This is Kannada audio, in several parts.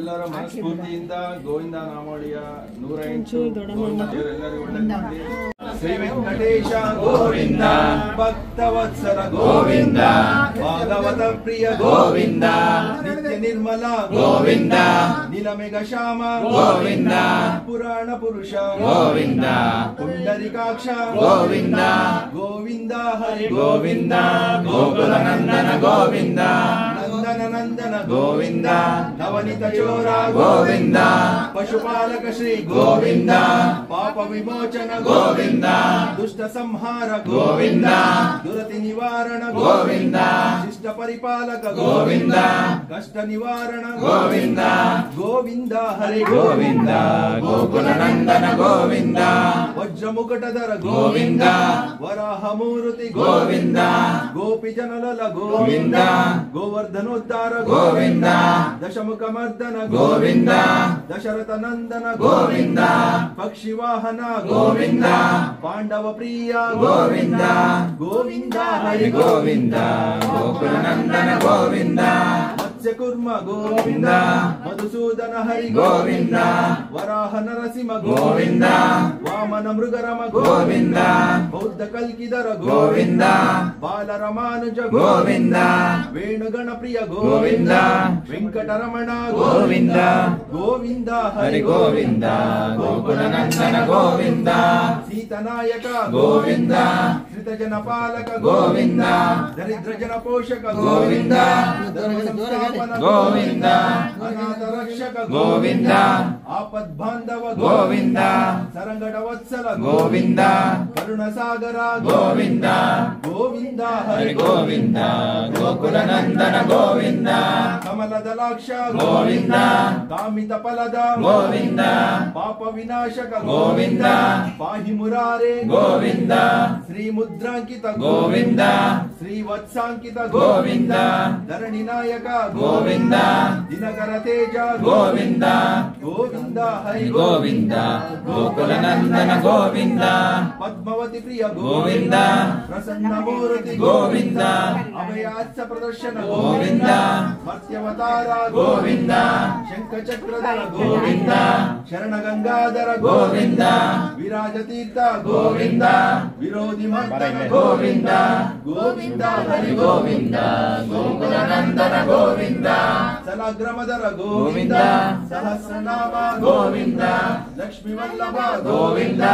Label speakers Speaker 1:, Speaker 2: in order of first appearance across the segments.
Speaker 1: ಎಲ್ಲರ ಮನಸ್ಫೂರ್ತಿಯಿಂದ ಗೋವಿಂದ ನಾಮೋಳಿಯ 108 ಎಲ್ಲರಿಗೂ ಒಳ್ಳೆಯದಾಗಲಿ. ಶ್ರೀ ವೆಂಕಟೇಶ ಗೋವಿಂದ, ಭಕ್ತವತ್ಸಲ ಗೋವಿಂದ, ಭಾಗವತ ಪ್ರಿಯ ಗೋವಿಂದ, ನಿತ್ಯ ನಿರ್ಮಲ ಗೋವಿಂದ, ನೀಲಮೇಘ ಶ್ಯಾಮ ಗೋವಿಂದ, ಪುರಾಣ ಪುರುಷ ಗೋವಿಂದ, ಪುಂಡರಿಕಾಕ್ಷ ಗೋವಿಂದ, ಗೋವಿಂದ ಹರಿ ಗೋವಿಂದ, ಗೋಕುಲ ನಂದನ ಗೋವಿಂದ, ನಂದನ ನಂದನ ಗೋವಿಂದ, ನವನಿತ ಚೋರ ಗೋವಿಂದ, ಪಶುಪಾಲಕ ಶ್ರೀ ಗೋವಿಂದ, ಪಾಪ ವಿಮೋಚನ ಗೋವಿಂದ, ದುಷ್ಟ ಸಂಹಾರ ಗೋವಿಂದ, ದುರತಿ ನಿವಾರಣ ಗೋವಿಂದ, ಶಿಷ್ಟ ಪರಿಪಾಲಕ ಗೋವಿಂದ, ಕಷ್ಟ ನಿವಾರಣ ಗೋವಿಂದ, ಗೋವಿಂದ ಹರಿ ಗೋವಿಂದ, ಗೋಕುಲ ನಂದನ ಗೋವಿಂದ, ವಜ್ರ ಮುಕಟಧರ ಗೋವಿಂದ, ವರಾಹ ಮೂರ್ತಿ ಗೋವಿಂದ, ಗೋಪಿ ಜನಲಲ ಗೋವಿಂದ, ಗೋವರ್ಧನೋದ್ಧಾರ ಗೋವಿಂದ, ದಶಮುಖ ಮರ್ದನ ಗೋವಿಂದ, ದಶರಥ ನಂದನ ಗೋವಿಂದ, ಪಕ್ಷಿ ವಾಹನ ಗೋವಿಂದ, ಪಾಂಡವ ಪ್ರಿಯ ಗೋವಿಂದ, ಗೋವಿಂದ ಹರಿ ಗೋವಿಂದ, ಗೋಕುಲ ನಂದನ ಗೋವಿಂದ, ಮತ್ಸ್ಯ ಕುರ್ಮ ಗೋವಿಂದ, ಮಧುಸೂದನ ಹರಿ ಗೋವಿಂದ, ವರಾಹ ನರಸಿಂಹ ಗೋವಿಂದ, ವಾಮನ ಮೃಗರಮ ಗೋವಿಂದ, ಬೌದ್ಧ ಕಲ್ಕಿದರ ಗೋವಿಂದ, ಬಾಲರಮಾನುಜ ಗೋವಿಂದ, ವೇಣುಗಣ ಪ್ರಿಯ ಗೋವಿಂದ, ವೆಂಕಟರಮಣ ಗೋವಿಂದ, ಗೋವಿಂದ ಹರಿ ಗೋವಿಂದ, ಗೋಕುಲ ನಂದನ ಗೋವಿಂದ, ಸೀತನಾಯಕ ಗೋವಿಂದ, ಶ್ರಿತ ಜನ ಪಾಲಕ ಗೋವಿಂದ, ದರಿದ್ರ ಜನ ಪೋಷಕ ಗೋವಿಂದ, ಗೋವಿಂದ, ಅನಾಥ ರಕ್ಷಕ ಗೋವಿಂದ, ಆಪದ್ ಬಾಂಧವ ಗೋವಿಂದ, ಸರಂಗಡ ವತ್ಸಲ ಗೋವಿಂದ, ಕರುಣ ಸಾಗರ ಗೋವಿಂದ, ಗೋವಿಂದ ಹರಿ ಗೋವಿಂದ, ಗೋಕುಲ ನಂದನ ಗೋವಿಂದ, ಕಮಲ ದಲಾಕ್ಷ ಗೋವಿಂದ, ಕಾಮಿತ ಫಲದ ಗೋವಿಂದ, ಪಾಪ ವಿನಾಶಕ ಗೋವಿಂದ, ಪಾಹಿ ಮುರಾರೆ ಗೋವಿಂದ, ಶ್ರೀ ಮುದ್ರಾಂಕಿತ ಗೋವಿಂದ, ಶ್ರೀ ವತ್ಸಾಂಕಿತ ಗೋವಿಂದ, ಧರಣಿ ನಾಯಕ ಗೋವಿಂದ, ದಿನಕರ ತೇಜ ಗೋವಿಂದ, ಗೋವಿಂದ ಹರಿ ಗೋವಿಂದ, ಗೋಕುಲ ನಂದನ ಗೋವಿಂದ, ಪದ್ಮಾವತಿ ಪ್ರಿಯ ಗೋವಿಂದ, ಪ್ರಸನ್ನ ಮೂರ್ತಿ ಗೋವಿಂದ, ಅಭಯಾಸ್ಯ ಪ್ರದರ್ಶನ ಗೋವಿಂದ, ಮತ್ಸ್ಯವತಾರ ಗೋವಿಂದ, ಶಂಖಚಕ್ರಧರ ಗೋವಿಂದ, ಶರಣ ಗಂಗಾಧರ ಗೋವಿಂದ, ವಿರಾಜ ತೀರ್ಥ ಗೋವಿಂದ, ವಿರೋಧಿ ಮರ್ದನ ಗೋವಿಂದ, ಗೋವಿಂದ ಹರಿ ಗೋವಿಂದ, ಗೋಕುಲ ನಂದನ ಗೋವಿಂದ, ಸಲಾಗ್ರಮದರ ಗೋವಿಂದ, ಸಹಸ್ರನಾಮ ಗೋವಿಂದ, ಲಕ್ಷ್ಮೀ ವಲ್ಲಭ ಗೋವಿಂದ,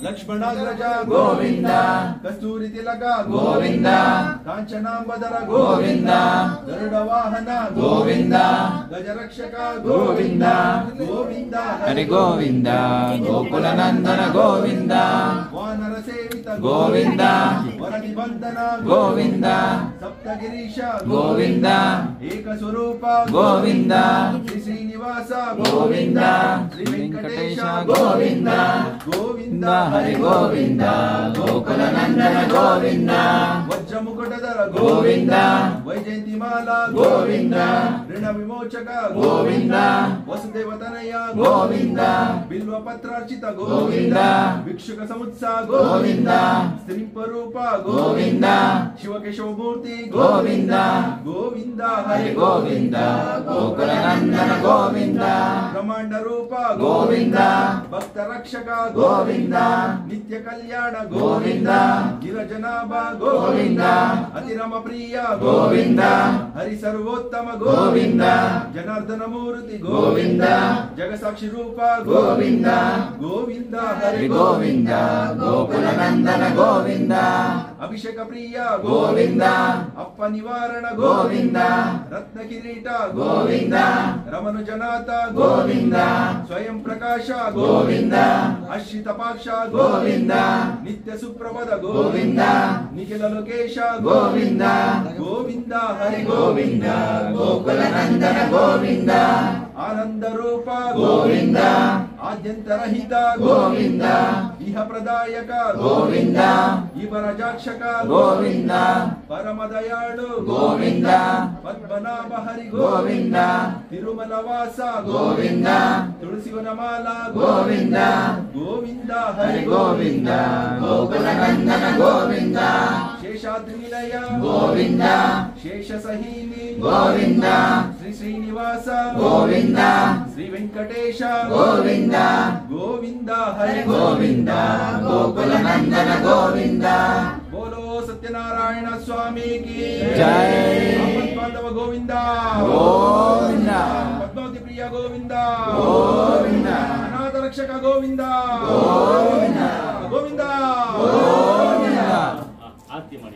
Speaker 1: ಲಕ್ಷ್ಮಣಾಗ್ರಜ ಗೋವಿಂದ, ಕಸ್ತೂರಿ ತಿಲಕ ಗೋವಿಂದ, ಕಾಂಚನಾಂಬದರ ಗೋವಿಂದ, ಗರುಡ ವಾಹನ ಗೋವಿಂದ, ಗಜರಕ್ಷಕ ಗೋವಿಂದ, ಗೋವಿಂದ ಹರಿ ಗೋವಿಂದ, ಗೋಕುಲ ನಂದನ ಗೋವಿಂದ, ವಾನರ ಸೇವಿತ ಗೋವಿಂದ, ವರದಿ ಬಂಧನ ಗೋವಿಂದ, ಸಪ್ತಗಿರೀಶ ಗೋವಿಂದ, ಏಕ ಸ್ವರೂಪ ಗೋವಿಂದ, ಶ್ರೀ ಶ್ರೀನಿವಾಸ ಗೋವಿಂದ, ಶ್ರೀ ವೆಂಕಟೇಶ ಗೋವಿಂದ, ಗೋವಿಂದ ಹರಿ ಗೋವಿಂದ, ಗೋಕುಲ ನಂದನ ಗೋವಿಂದ, ವಜ್ರ ಮುಕುಟಧರ ಗೋವಿಂದ, ವೈಜಯಂತಿ ಮಾಲಾ ಗೋವಿಂದ, ಋಣ ವಿಮೋಚಕ ಗೋವಿಂದ, ವಸುದೇವತನಯ ಗೋವಿಂದ, ಬಿಲ್ವ ಪತ್ರಾರ್ಚಿತ ಗೋವಿಂದ, ಭಿಕ್ಷುಕ ಸಮುತ್ಸ ಗೋವಿಂದ, ಸ್ತ್ರೀಪರೂಪ ಗೋವಿಂದ, ಶಿವಕೇಶವ ಮೂರ್ತಿ ಗೋವಿಂದ, ಗೋವಿಂದ ಹರಿ ಗೋವಿಂದ, ಗೋಕುಲ ನಂದನ ಗೋವಿಂದ, ಬ್ರಹ್ಮಾಂಡ ರೂಪ ಗೋವಿಂದ, ಭಕ್ತ ರಕ್ಷಕ ಗೋವಿಂದ, ನಿತ್ಯ ಕಲ್ಯಾಣ ಗೋವಿಂದ, ಗಿರಜನಾಭ ಗೋವಿಂದ, ಅತಿರಮ ಪ್ರಿಯ ಗೋವಿಂದ, ಹರಿ ಸರ್ವೋತ್ತಮ ಗೋವಿಂದ, ಜನಾರ್ದನ ಮೂರ್ತಿ ಗೋವಿಂದ, ಜಗಸಾಕ್ಷಿ ರೂಪ ಗೋವಿಂದ, ಗೋವಿಂದ ಹರಿ ಗೋವಿಂದ, ಗೋಕುಲ ನಂದನ ಗೋವಿಂದ, ಅಭಿಷೇಕ ಪ್ರಿಯ ಗೋವಿಂದ, ಅಪ್ಪ ನಿವಾರಣ ಗೋವಿಂದ, ರತ್ನ ಕಿರೀಟ ಗೋವಿಂದ, ರಮನುಜನಾಥ ಗೋವಿಂದ, ಸ್ವಯಂ ಪ್ರಕಾಶ ಗೋವಿಂದ, ಅಶ್ರಿತ ಪಾಕ್ಷ ಗೋವಿಂದ, ನಿತ್ಯ ಸುಪ್ರಭದ ಗೋವಿಂದ, ನಿಖಿಲ ಲೋಕೇಶ ಗೋವಿಂದ, ಗೋವಿಂದ ಹರಿ ಗೋವಿಂದ, ಗೋಕುಲ ನಂದನ ಗೋವಿಂದ, ಆನಂದ ರೂಪ ಗೋವಿಂದ, ಆದ್ಯಂತರಹಿತ ಗೋವಿಂದ, ಇಹ ಪ್ರದಾಯಕ ಗೋವಿಂದ, ಇವರಜಾಕ್ಷಕ ಗೋವಿಂದ, ಪರಮ ದಯಾಳು ಗೋವಿಂದ, ಪದ್ಮನಾಭ ಹರಿ ಗೋವಿಂದ, ತಿರುಮಲ ವಾಸ ಗೋವಿಂದ, ತುಳಸಿವನಮಾಲ ಗೋವಿಂದ, ಗೋವಿಂದ ಹರಿ ಗೋವಿಂದ, ಗೋಕುಲ ನಂದನ ಗೋವಿಂದ. ಶೇಷಾದ್ರಿ ನಿಲಯ
Speaker 2: ಗೋವಿಂದ
Speaker 1: ಶೇಷ ಸಹೀನಿ
Speaker 2: ಗೋವಿಂದ
Speaker 1: ಶ್ರೀ ಶ್ರೀನಿವಾಸ
Speaker 2: ಗೋವಿಂದ
Speaker 1: ಶ್ರೀ ವೆಂಕಟೇಶ
Speaker 2: ಗೋವಿಂದ
Speaker 1: ಗೋವಿಂದ ಹರಿ
Speaker 2: ಗೋವಿಂದ ಗೋಕುಲ ನಂದನ ಗೋವಿಂದ
Speaker 1: ಬೋಲೋ ಸತ್ಯನಾರಾಯಣ ಸ್ವಾಮಿ ಕಿ
Speaker 2: ಜೈ
Speaker 1: ಬಾಂಧವ ಗೋವಿಂದ
Speaker 2: ಗೋವಿಂದ
Speaker 1: ಪದ್ಮಾವತಿ ಪ್ರಿಯ ಗೋವಿಂದ
Speaker 2: ಗೋವಿಂದ
Speaker 1: ಅನಾಥ ರಕ್ಷಕ ಗೋವಿಂದ
Speaker 2: ಗೋವಿಂದ
Speaker 1: ಗೋವಿಂದ
Speaker 2: ಗೋವಿಂದ
Speaker 3: ಆರತಿ ಮಾಡಿ.